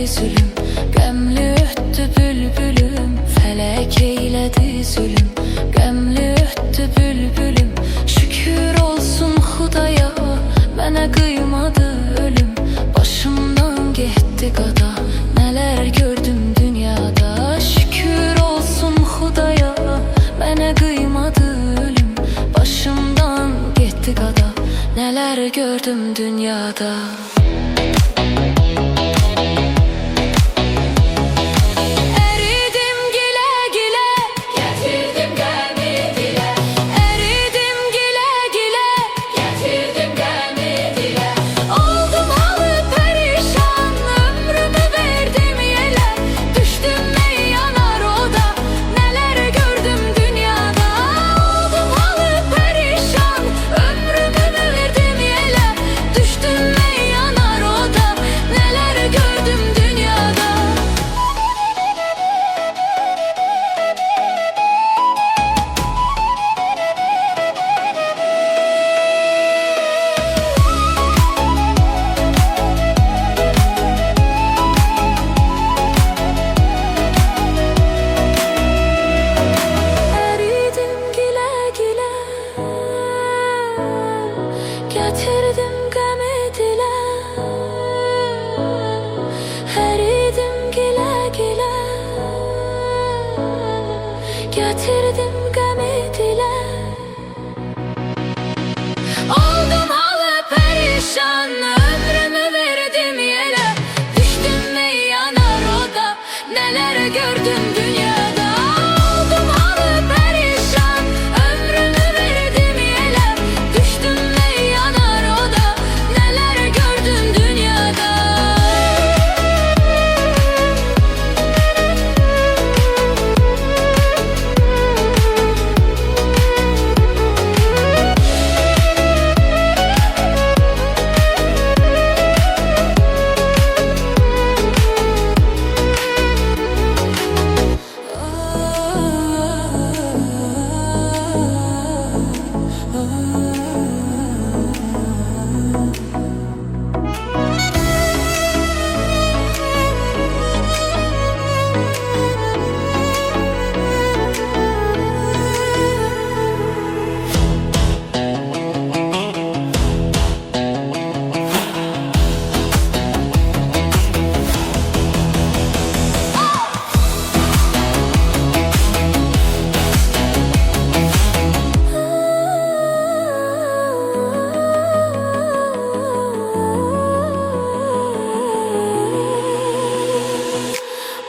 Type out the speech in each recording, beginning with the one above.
zulüm, gömlü öttü bülbülüm. Felek eyledi zulüm, gömlü öttü bülbülüm. Şükür olsun Xudaya, mənə kıymadı ölüm. Başımdan getdi qada, neler gördüm dünyada. Şükür olsun Xudaya, mənə kıymadı ölüm. Başımdan getdi qada, neler gördüm dünyada. Getirdim gemi dile, eridim gile gile. Getirdim gemi dile. Oldum halı perişan, ömrümü verdim yele. Düştüm meyyana roda, neler gördüm dünyada. Oldum halı perişan, ömrümü verdim yele. Düştüm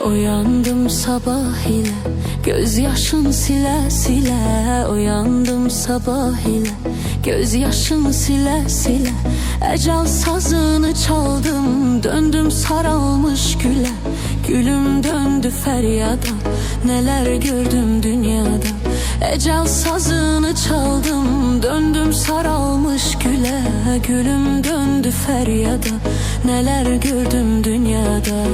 Uyandım sabah ile, gözyaşın sile sile. Uyandım sabah ile, gözyaşın sile sile. Ecel sazını çaldım, döndüm saralmış güle. Gülüm döndü feryada, neler gördüm dünyada. Ecel sazını çaldım, döndüm saralmış güle. Gülüm döndü feryada, neler gördüm dünyada.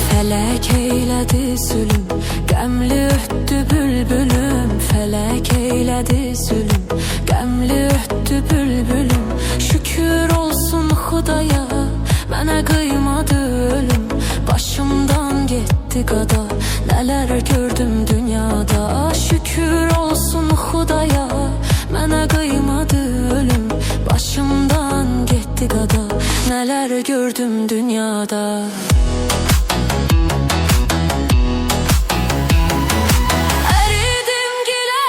Felek eyledi zulüm, gömlü öttü bülbülüm. Felek eyledi zulüm, gömlü öttü bülbülüm. Şükür olsun Xudaya, mənə kıymadı ölüm. Başımdan gitti qada, neler gördüm dünyada. Şükür olsun Xudaya, mənə kıymadı ölüm. Başımdan gitti qada, neler gördüm dünyada. Eridim gile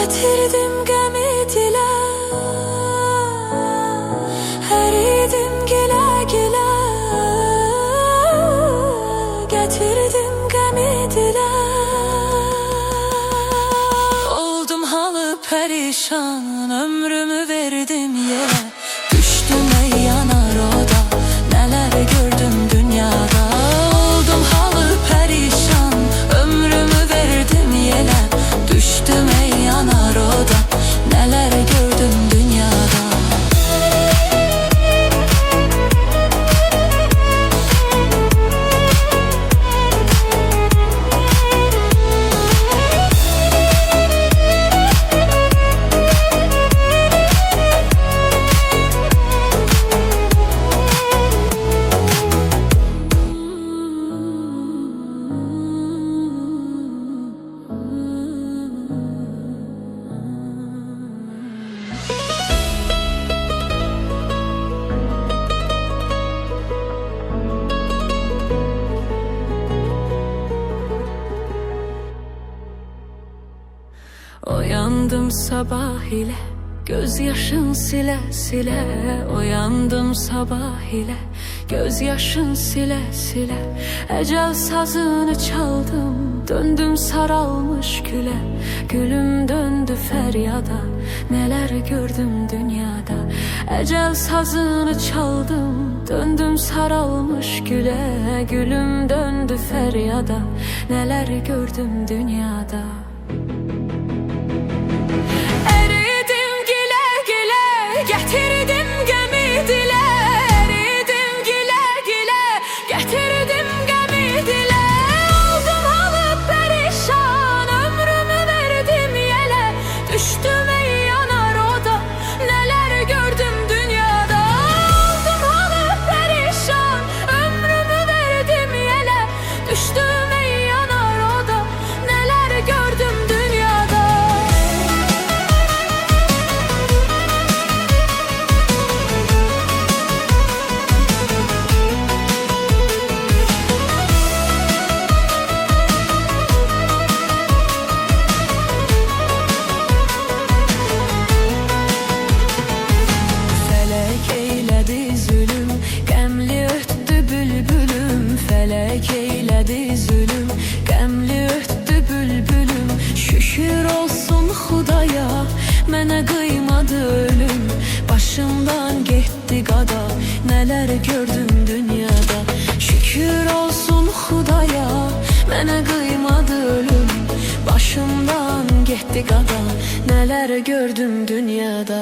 Getirdim gəmi dilə, əridim gilə-gilə. Getirdim gəmi dilə, oldum halı perişan, ömrümü verdim yerə. Düşdüm ey yanar oda, nələr gördüm dünyada. Oldum halı perişan, ömrümü verdim yerə. Düşdüm ey yanar oda, nələr gördüm dünyada. Oyandım sabah ile, gözyaşın sile sile. Oyandım sabah ile, gözyaşın sile sile. Ecel sazını çaldım, döndüm saralmış güle. Gülüm döndü feryada, neler gördüm dünyada. Ecel sazını çaldım, döndüm saralmış güle. Gülüm döndü feryada, neler gördüm dünyada. Getirdim gəmi dilə, əridim gilə-gilə. Getirdim gəmi dilə, oldum halı perişan, ömrümü verdim yelə. Düşdüm ey yanar oda, nələr gördüm dünyada. Oldum halı perişan, ömrümü verdim yelə. Düşdüm ey yanar oda, nələr gördüm dünyada. Felek eyledi zulüm, qəmli ötdü bülbülüm. Şükür olsun Xudaya, mənə qıymadı ölüm. Başımdan getdi qada, nələr gördüm dünyada. Şükür olsun Xudaya, mənə qıymadı ölüm. Başımdan getdi qada, nələr gördüm dünyada.